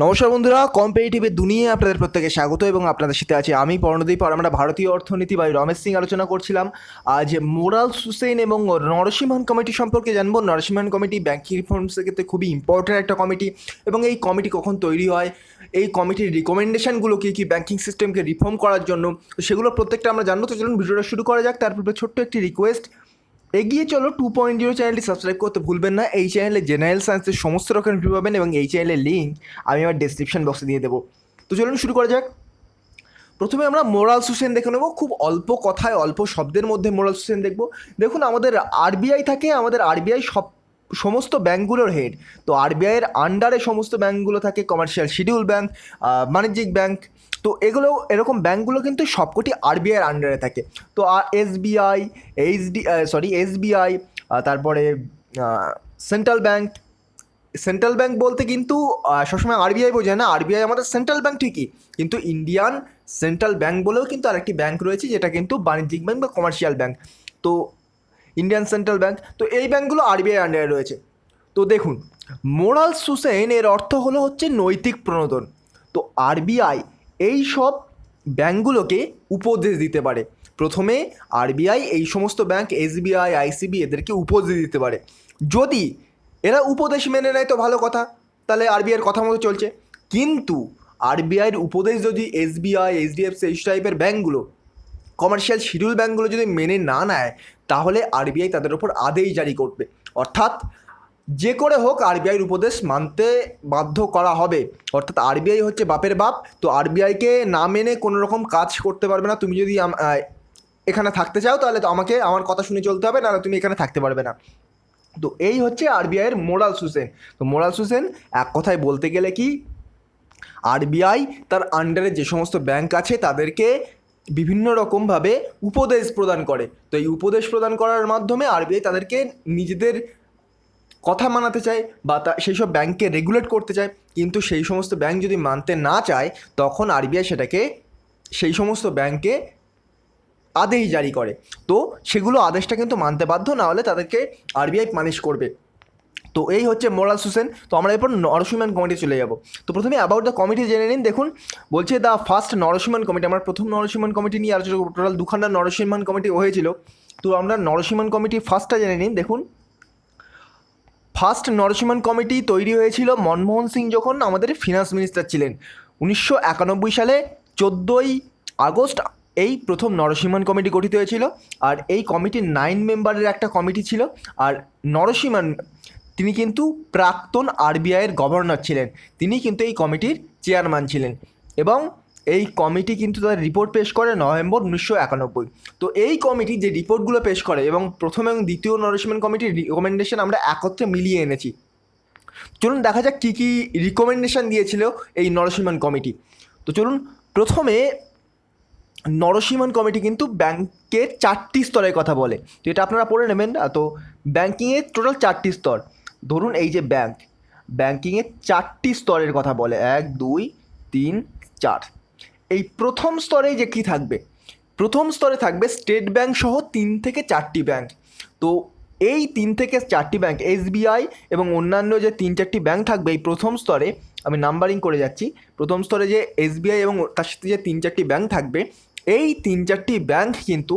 নমস্কার বন্ধুরা, কম্পিটিটিভের দুনিয়ায় আপনাদের প্রত্যেকে স্বাগত এবং আপনাদের সাথে আছি আমি পর্ণদীপ। আর আমরা ভারতীয় অর্থনীতি বা রমেশ সিং আলোচনা করছিলাম। আজ মোরাল সুসেন এবং নরসিংহন কমিটি সম্পর্কে জানবো। নরসিংহন কমিটি ব্যাংকিং রিফর্মসের ক্ষেত্রে খুবই ইম্পর্ট্যান্ট একটা কমিটি এবং এই কমিটি কখন তৈরি হয়, এই কমিটির রিকমেন্ডেশনগুলো কী কী ব্যাংকিং সিস্টেমকে রিফর্ম করার জন্য, তো সেগুলো প্রত্যেকটা আমরা জানবো। তো চলুন ভিডিওটা শুরু করা যাক। তার পূর্বে ছোট্ট একটি রিকোয়েস্ট, এগিয়ে চলো 2.0 চ্যানেলটি সাবস্ক্রাইব করতে ভুলবেন না। এই চ্যানেলে জেনারেল সায়েন্সের সমস্ত রকম রিভিউ পাবেন এবং এই চ্যানেলের লিঙ্ক আমি আমার ডেসক্রিপশন বক্সে দিয়ে দেবো। তো চলুন শুরু করা যাক। প্রথমে আমরা মোরাল সুসেন দেখে নেবো। খুব অল্প কথায় অল্প শব্দের মধ্যে মোরাল সুসেন দেখবো। দেখুন, আমাদের আরবিআই থাকে, আমাদের আরবিআই সমস্ত ব্যাঙ্কগুলোর হেড। তো আরবিআইয়ের আন্ডারে সমস্ত ব্যাঙ্কগুলো থাকে, কমার্শিয়াল শিডিউল ব্যাঙ্ক, বাণিজ্যিক ব্যাঙ্ক। তো এগুলো এরকম ব্যাঙ্কগুলো কিন্তু সবকটি আরবিআইয়ের আন্ডারে থাকে। তো এসবিআই, এসবিআই, তারপরে সেন্ট্রাল ব্যাঙ্ক। সেন্ট্রাল ব্যাঙ্ক বলতে কিন্তু সবসময় আরবিআই বোঝায় না, আরবিআই আমাদের সেন্ট্রাল ব্যাঙ্ক ঠিকই, কিন্তু ইন্ডিয়ান সেন্ট্রাল ব্যাঙ্ক বলেও কিন্তু আরেকটি ব্যাঙ্ক রয়েছে, যেটা কিন্তু বাণিজ্যিক ব্যাঙ্ক বা কমার্শিয়াল ব্যাঙ্ক। তো ইন্ডিয়ান সেন্ট্রাল ব্যাঙ্ক, তো এই ব্যাঙ্কগুলো আরবিআই আন্ডারে রয়েছে। তো দেখুন, মোরাল সুসেন এর অর্থ হচ্ছে নৈতিক প্রণোদন। তো আরবিআই এই সব ব্যাঙ্কগুলোকে উপদেশ দিতে পারে। প্রথমে আরবিআই এই সমস্ত ব্যাঙ্ক এসবিআই, আইসিবি এদেরকে উপদেশ দিতে পারে। যদি এরা উপদেশ মেনে নেয় তো ভালো কথা, তাহলে আরবিআইয়ের কথা মতো চলছে। কিন্তু আরবিআইয়ের উপদেশ যদি এসবিআই, এইচডিএফসি এই টাইপের ব্যাঙ্কগুলো, কমার্শিয়াল শিডিউল ব্যাঙ্কগুলো যদি মেনে না নেয়, তাহলে আরবিআই তাদের ওপর আদেশ জারি করবে। অর্থাৎ যে করে হোক আরবিআইয়ের উপদেশ মানতে বাধ্য করা হবে। অর্থাৎ আরবিআই হচ্ছে বাপের বাপ, তো আরবিআইকে না মেনে কোনো রকম কাজ করতে পারবে না। তুমি যদি এখানে থাকতে চাও তাহলে তো আমাকে আমার কথা শুনে চলতে হবে, নাহলে তুমি এখানে থাকতে পারবে না। তো এই হচ্ছে আরবিআইয়ের মোরাল সুসেন। তো মোরাল সুসেন এক কথায় বলতে গেলে কি, আরবিআই তার আন্ডারে যে সমস্ত ব্যাংক আছে তাদেরকে বিভিন্ন রকমভাবে উপদেশ প্রদান করে। তো এই উপদেশ প্রদান করার মাধ্যমে আরবিআই তাদেরকে নিজেদের কথা মানাতে চায় বা সেই সব ব্যাংককে রেগুলেট করতে চায়। কিন্তু সেই সমস্ত ব্যাংক যদি মানতে না চায়, তখন আরবিআই সেটাকে সেই সমস্ত ব্যাংকে আদেশ জারি করে। তো সেগুলো আদেশটা কিন্তু মানতে বাধ্য, না হলে তাদেরকে আরবিআই পানিশ করবে। তো এই হচ্ছে মোরাল সুসেন। তো আমরা এরপর নরসিংহন কমিটি চলে যাব। তো প্রথমে অ্যাবাউট দ্য কমিটি জেনে নিন। দেখুন, বলছে দ্য ফার্স্ট নরসিংহন কমিটি। আমরা প্রথম নরসিংহন কমিটি নিয়ে আলোচনা করব। টোটাল দুখানা নরসিংহন কমিটি হয়েছিল। তো আমরা নরসিংহন কমিটি ফার্স্টটা জেনে নিন। দেখুন, ফার্স্ট নরসিংহন কমিটি তৈরি হয়েছিল মনমোহন সিং যখন আমাদের ফিনান্স মিনিস্টার ছিলেন 1991 সালে 14ই আগস্ট। এই প্রথম নরসিংহন কমিটি গঠিত হয়েছিল। আর এই কমিটির 9 মেম্বারের একটা কমিটি ছিল। আর নরসিংহন তিনি কিন্তু প্রাক্তন আরবিআইয়ের গভর্নর ছিলেন, তিনি কিন্তু এই কমিটির চেয়ারম্যান ছিলেন এবং এই কমিটি কিন্তু তাদের রিপোর্ট পেশ করে নভেম্বর 1991। তো এই কমিটি যে রিপোর্টগুলো পেশ করে এবং প্রথম এবং দ্বিতীয় নরসিংহন কমিটির রিকমেন্ডেশন আমরা একত্রে মিলিয়ে এনেছি। চলুন দেখা যাক কী কী রিকমেন্ডেশন দিয়েছিল এই নরসিংহন কমিটি। তো চলুন, প্রথমে নরসিংহন কমিটি কিন্তু ব্যাংকের 4টি স্তরের কথা বলে। তো এটা আপনারা পড়ে নেবেন। তো ব্যাংকিংয়ের টোটাল 4টি স্তর। ধরুন এই যে ব্যাংকিংয়ের 4টি স্তরের কথা বলে, 1, 2, 3, 4। এই প্রথম স্তরে যে কী থাকবে, প্রথম স্তরে থাকবে স্টেট ব্যাংক সহ 3 থেকে 4টি ব্যাংক। তো এই 3 থেকে 4টি ব্যাংক এসবিআই এবং অন্যান্য যে 3-4টি ব্যাংক থাকবে এই প্রথম স্তরে, আমি নাম্বারিং করে যাচ্ছি। প্রথম স্তরে যে এসবিআই এবং তার সাথে যে 3-4টি ব্যাংক থাকবে, এই 3-4টি ব্যাংক কিন্তু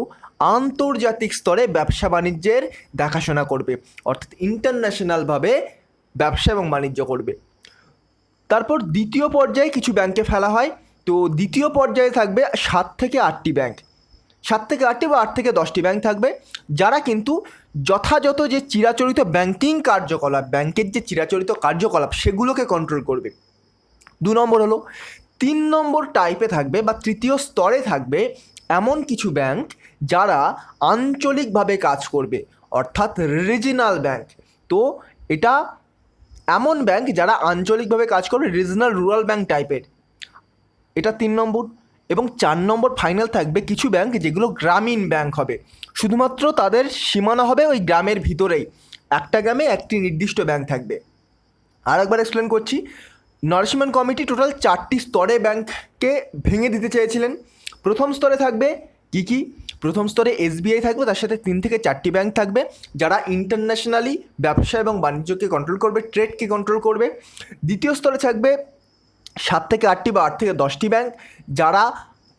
আন্তর্জাতিক স্তরে ব্যবসা বাণিজ্যের দেখাশোনা করবে, অর্থাৎ ইন্টারন্যাশনালভাবে ব্যবসা এবং বাণিজ্য করবে। তারপর দ্বিতীয় পর্যায়ে কিছু ব্যাংকে ফেলা হয়। তো দ্বিতীয় পর্যায়ে থাকবে 7 থেকে 8টি ব্যাংক, 7 থেকে 8টি বা 8 থেকে 10টি ব্যাংক থাকবে, যারা কিন্তু যথাযথ যে চিরাচরিত ব্যাংকিং কার্যকলাপ, ব্যাংকের যে চিরাচরিত কার্যকলাপ সেগুলোকে কন্ট্রোল করবে। 2 নম্বর হলো 3 নম্বর টাইপে থাকবে বা তৃতীয় স্তরে থাকবে এমন কিছু ব্যাংক যারা আঞ্চলিকভাবে কাজ করবে, অর্থাৎ রিজিনাল ব্যাংক। তো এটা এমন ব্যাংক যারা আঞ্চলিকভাবে কাজ করবে, রিজনাল রুরাল ব্যাংক টাইপের, এটা 3 নম্বর। এবং 4 নম্বর ফাইনাল থাকবে কিছু ব্যাংক যেগুলো গ্রামীণ ব্যাংক হবে, শুধুমাত্র তাদের সীমানা হবে ওই গ্রামের ভিতরেই, একটা গ্রামে একটি নির্দিষ্ট ব্যাংক থাকবে। আর একবার এক্সপ্লেন করছি, নরসিংহন কমিটি টোটাল 4টি স্তরে ব্যাংককে ভেঙে দিতে চেয়েছিলেন। প্রথম স্তরে থাকবে কী, প্রথম স্তরে এসবিআই থাকবে, তার সাথে 3 থেকে 4টি ব্যাংক থাকবে যারা ইন্টারন্যাশনালি ব্যবসা এবং বাণিজ্যকে কন্ট্রোল করবে, ট্রেডকে কন্ট্রোল করবে। দ্বিতীয় স্তরে থাকবে 7 থেকে 8টি বা 8 থেকে 10টি ব্যাংক যারা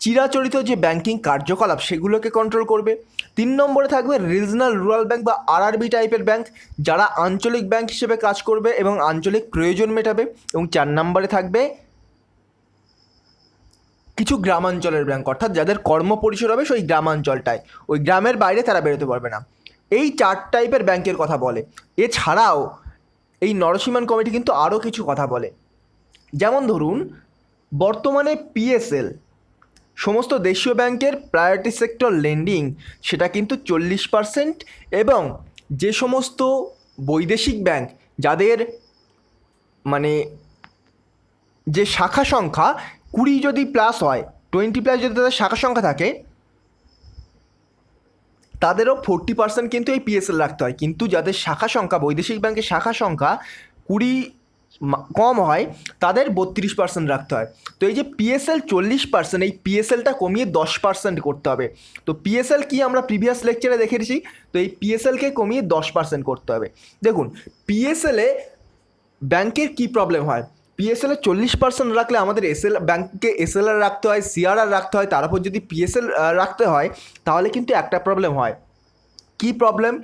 চিরাচরিত যে ব্যাংকিং কার্যকলাপ সেগুলোকে কন্ট্রোল করবে। 3 নম্বরে থাকবে রিজনাল রুরাল ব্যাংক বা আরআরবি টাইপের ব্যাংক যারা আঞ্চলিক ব্যাংক হিসেবে কাজ করবে এবং আঞ্চলিক প্রয়োজন মেটাবে। এবং 4 নম্বরে থাকবে কিছু গ্রামাঞ্চলের ব্যাংক, অর্থাৎ যাদের কর্ম পরিসর হবে সেই গ্রামাঞ্চলটায়, ওই গ্রামের বাইরে তারা বেরোতে পারবে না। এই 4 টাইপের ব্যাংকের কথা বলে। এছাড়াও এই নরসিংহান কমিটি কিন্তু আরও কিছু কথা বলে, যেমন ধরুন বর্তমানে পিএসএল সমস্ত দেশীয় ব্যাংকের প্রায়োরিটি সেক্টর লেন্ডিং সেটা কিন্তু 40%, এবং যে সমস্ত বৈদেশিক ব্যাংক যাদের মানে যে শাখা সংখ্যা 20 যদি প্লাস হয়, 20+ যদি তাদের শাখা সংখ্যা থাকে, তাদেরও 40% কিন্তু এই পিএসএল রাখতে হয়। কিন্তু যাদের শাখা সংখ্যা, বৈদেশিক ব্যাংকের শাখা সংখ্যা 20 কম হয়, তাদের 32% রাখতে হয়। তো এই যে পিএসএল 40%, এই পিএসএলটা কমিয়ে 10% করতে হবে। তো পিএসএল কি আমরা প্রিভিয়াস লেকচারে দেখেছি, তো এই পিএসএলকে কমিয়ে 10% করতে হবে। দেখুন পিএসএলে ব্যাংকের কি প্রবলেম হয়, পিএসএল এ 40% রাখলে আমাদের ব্যাংককে এসএলআর রাখতে হয়, সিআরআর রাখতে হয়, তার উপর যদি পিএসএল রাখতে হয়, তাহলে কিন্তু একটা প্রবলেম হয়। কি প্রবলেম?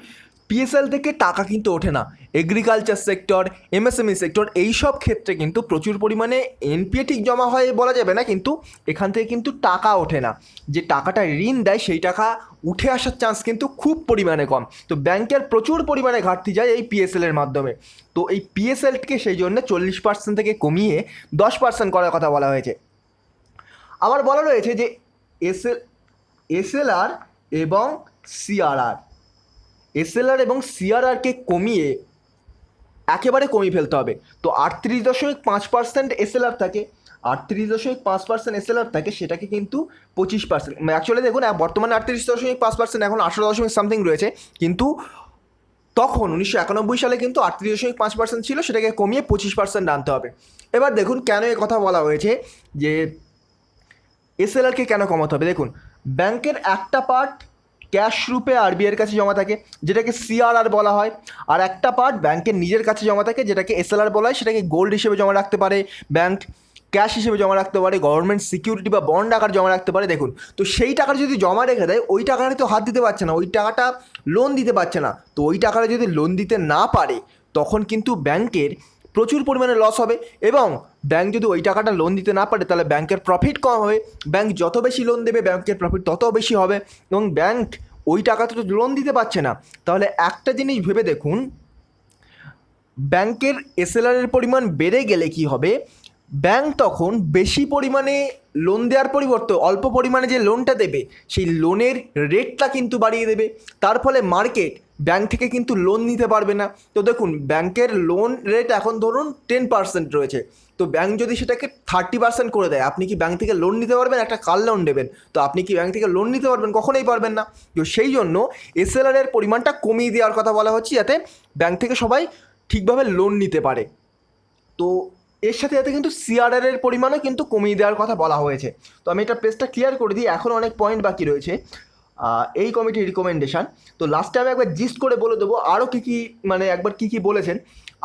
পিএসএল থেকে টাকা কিন্তু ওঠে না। এগ্রিকালচার সেক্টর, এমএসএমই সেক্টর, এই সব ক্ষেত্রে কিন্তু প্রচুর পরিমাণে এনপিএ ঠিক জমা হয় বলা যাবে না, কিন্তু এখান থেকে কিন্তু টাকা ওঠে না। যে টাকাটা ঋণ দেয় সেই টাকা উঠে আসার চান্স কিন্তু খুব পরিমাণে কম। তো ব্যাংকের প্রচুর পরিমাণে ঘাটতি যায় এই পিএসএলের মাধ্যমে। তো এই পিএসএলকে সেই জন্য 40% থেকে কমিয়ে 10% করার কথা বলা হয়েছে। আবার বলা রয়েছে যে এসএলআর এবং সিআরআর, এসএলআর এবং সিআরআরকে কমিয়ে একেবারে কমিয়ে ফেলতে হবে। তো 38.5% এসএলআর থাকে, 38.5% এসএলআর থাকে, সেটাকে কিন্তু 25%, অ্যাকচুয়ালি দেখুন বর্তমানে 38.5%, এখন 18 সামথিং রয়েছে, কিন্তু তখন 1991 সালে কিন্তু 38.5% ছিল, সেটাকে কমিয়ে 25% আনতে হবে। এবার দেখুন কেন এ কথা বলা হয়েছে যে এসএলআরকে কেন কমাতে হবে। দেখুন ব্যাংকের একটা পার্ট ক্যাশ রূপে আরবিআইয়ের কাছে জমা থাকে, যেটাকে সিআরআর বলা হয়, আর একটা পার্ট ব্যাংকের নিজের কাছে জমা থাকে, যেটাকে এসএলআর বলা হয়। সেটাকে গোল্ড হিসেবে জমা রাখতে পারে ব্যাংক, ক্যাশ হিসেবে জমা রাখতে পারে, গভর্নমেন্ট সিকিউরিটি বা বন্ড আকার জমা রাখতে পারে। দেখুন তো সেই টাকাটা যদি জমা রেখে দেয়, ওই টাকাটা তো হাত দিতে পারছে না, ওই টাকাটা লোন দিতে পারছে না। তো ওই টাকাটা যদি লোন দিতে না পারে, তখন কিন্তু ব্যাংকের প্রচুর পরিমাণে লস হবে, এবং ব্যাংক যদি ওই টাকাটা লোন দিতে না পারে, তাহলে ব্যাংকের প্রফিট কম হবে। ব্যাংক যত বেশি লোন দেবে, ব্যাংকের প্রফিট তত বেশি হবে, এবং ব্যাংক ওই টাকাটা তো লোন দিতে পারছে না। তাহলে একটা জিনিস ভেবে দেখুন, ব্যাংকের এসএলআরের পরিমাণ বেড়ে গেলে কি হবে, ব্যাংক তখন বেশি পরিমাণে লোন দেওয়ার পরিবর্তে অল্প পরিমাণে যে লোনটা দেবে, সেই লোনের রেটটা কিন্তু বাড়িয়ে দেবে। তার ফলে মার্কেট ব্যাংক থেকে কিন্তু লোন নিতে পারবে না। তো দেখুন ব্যাংকের লোন রেট এখন ধরুন 10% রয়েছে, তো ব্যাংক যদি সেটাকে 30% করে দেয়, আপনি কি ব্যাংক থেকে লোন নিতে পারবেন? একটা কার লোন নেবেন, তো আপনি কি ব্যাংক থেকে লোন নিতে পারবেন? কখনোই পারবেন না। তো সেই জন্য এসএলআরের পরিমাণটা কমিয়ে দেওয়ার কথা বলা হচ্ছে, যাতে ব্যাংক থেকে সবাই ঠিকভাবে লোন নিতে পারে। তো এর সাথে সাথে কিন্তু সিআরআরের পরিমাণও কিন্তু কমিয়ে দেওয়ার কথা বলা হয়েছে। তো আমি এটা পেজটা ক্লিয়ার করে দিই, এখন অনেক পয়েন্ট বাকি রয়েছে এই কমিটির রিকমেন্ডেশন। তো লাস্টে আমি একবার জিস্ট করে বলে দেবো আরও কী কী, মানে একবার কী কী বলেছেন।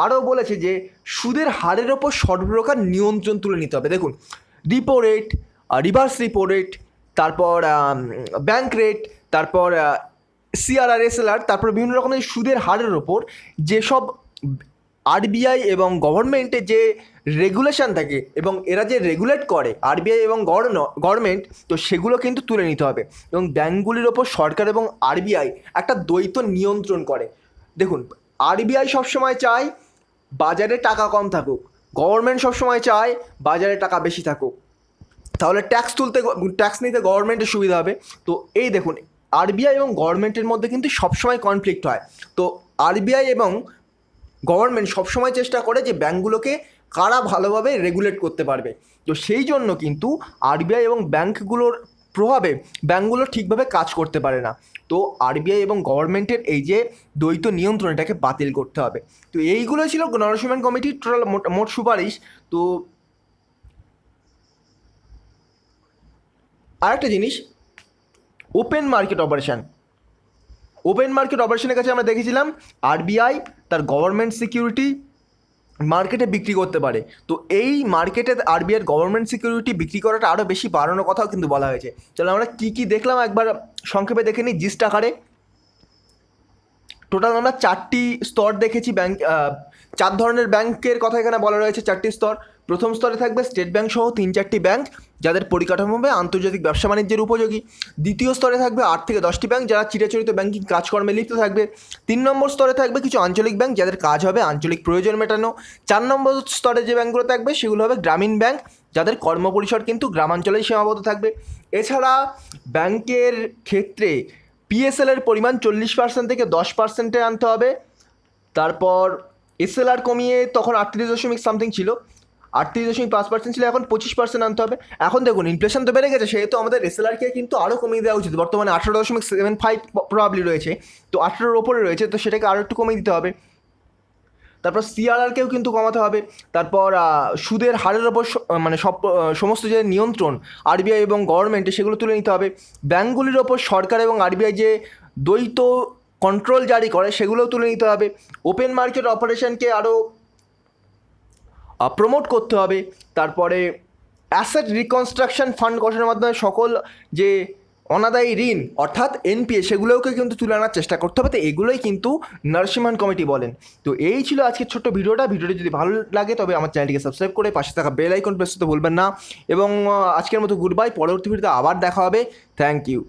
আরও বলেছে যে সুদের হারের ওপর সর্বপ্রকার নিয়ন্ত্রণ তুলে নিতে হবে। দেখুন repo rate, reverse repo rate, তারপর ব্যাংক রেট, তারপর সিআরআর, এসএলআর, তারপর বিভিন্ন রকমের সুদের হারের ওপর যেসব আরবিআই এবং গভর্নমেন্টের যে রেগুলেশন থাকে, এবং এরা যে রেগুলেট করে আরবিআই এবং গভর্নমেন্ট, তো সেগুলো কিন্তু তুলে নিতে হবে। এবং ব্যাঙ্কগুলির ওপর সরকার এবং আরবিআই একটা দ্বৈত নিয়ন্ত্রণ করে। দেখুন আরবিআই সবসময় চায় বাজারে টাকা কম থাকুক, গভর্নমেন্ট সবসময় চায় বাজারে টাকা বেশি থাকুক, তাহলে ট্যাক্স নিতে গভর্নমেন্টের সুবিধা হবে। তো এই দেখুন আরবিআই এবং গভর্নমেন্টের মধ্যে কিন্তু সবসময় কনফ্লিক্ট হয়। তো আরবিআই এবং গভর্নমেন্ট সবসময় চেষ্টা করে যে ব্যাঙ্কগুলোকে কারা ভালোভাবে রেগুলেট করতে পারবে। তো সেই জন্য কিন্তু আরবিআই এবং ব্যাঙ্কগুলোর প্রভাবে ব্যাঙ্কগুলো ঠিকভাবে কাজ করতে পারে না। তো আরবিআই এবং গভর্নমেন্টের এই যে দ্বৈত নিয়ন্ত্রণ, এটাকে বাতিল করতে হবে। তো এইগুলো ছিল নরসিংহান কমিটির টোটাল মোট সুপারিশ। তো আরেকটা জিনিস, open market operation. Open market অপারেশনের কাছে আমরা দেখেছিলাম আরবিআই তার গভর্নমেন্ট সিকিউরিটি মার্কেটে বিক্রি করতে পারে। তো এই মার্কেটে আরবিআইয়ের গভর্নমেন্ট সিকিউরিটি বিক্রি করাটা আরও বেশি বাড়ানোর কথাও কিন্তু বলা হয়েছে। চলো আমরা কী কী দেখলাম একবার সংক্ষেপে দেখে নিই জিস্ট আকারে। টোটাল আমরা 4টি স্তর দেখেছি ব্যাংক, 4 ধরনের ব্যাংকের কথা এখানে বলা রয়েছে, 4টি স্তর। প্রথম স্তরে থাকবে স্টেট ব্যাংক সহ 3-4টি ব্যাংক যাদের পরিকাঠামো হবে আন্তর্জাতিক ব্যবসা বাণিজ্যের উপযোগী। দ্বিতীয় স্তরে থাকবে 8 থেকে 10টি ব্যাংক যারা চিরাচরিত ব্যাংকিং কাজকর্মে লিপ্ত থাকবে। 3 নম্বর স্তরে থাকবে কিছু আঞ্চলিক ব্যাংক যাদের কাজ হবে আঞ্চলিক প্রয়োজন মেটানো। 4 নম্বর স্তরে যে ব্যাংকগুলো থাকবে সেগুলো হবে গ্রামীণ ব্যাংক যাদের কর্মপরিসর কিন্তু গ্রামাঞ্চলেই সীমাবদ্ধ থাকবে। এছাড়া ব্যাংকের ক্ষেত্রে পিএসএলের পরিমাণ 40% থেকে 10%-এ আনতে হবে। তারপর এসএলআর কমিয়ে তখন 38.সামথিং ছিল, 38.5% ছিল, এখন 25% আনতে হবে। এখন দেখুন ইনফ্লেশন তো বেড়ে গেছে, সেহেতু আমাদের এসএলআরকে কিন্তু আরও কমিয়ে দেওয়া উচিত। বর্তমানে 18.75 প্রবাবলি রয়েছে, তো 18-এর ওপরে রয়েছে, তো সেটাকে আরও একটু কমিয়ে দিতে হবে। তারপর সিআরআরকেও কিন্তু কমাতে হবে। তারপর সুদের হারের ওপর মানে সমস্ত যে নিয়ন্ত্রণ আরবিআই এবং গভর্নমেন্টে সেগুলো তুলে নিতে হবে। ব্যাঙ্কগুলির ওপর সরকার এবং আরবিআই যে দ্বৈত কন্ট্রোল জারি করে সেগুলোও তুলে নিতে হবে। ওপেন মার্কেট অপারেশনকে আরও প্রমোট করতে হবে। তারপরে অ্যাসেট রিকনস্ট্রাকশন ফান্ড গঠনের মাধ্যমে সকল যে অনাদায়ী ঋণ অর্থাৎ এনপিএ সেগুলোকে কিন্তু তুলে আনার চেষ্টা করতে হবে। তো এগুলোই কিন্তু নরসিংহান কমিটি বলেন। তো এই ছিল আজকের ছোট্ট ভিডিওটি যদি ভালো লাগে তবে আমার চ্যানেলটিকে সাবস্ক্রাইব করে পাশে থাকা বেল আইকন প্রেস করতে ভুলবেন না। এবং আজকের মতো গুড বাই, পরবর্তী ভিডিওতে আবার দেখা হবে। Thank you.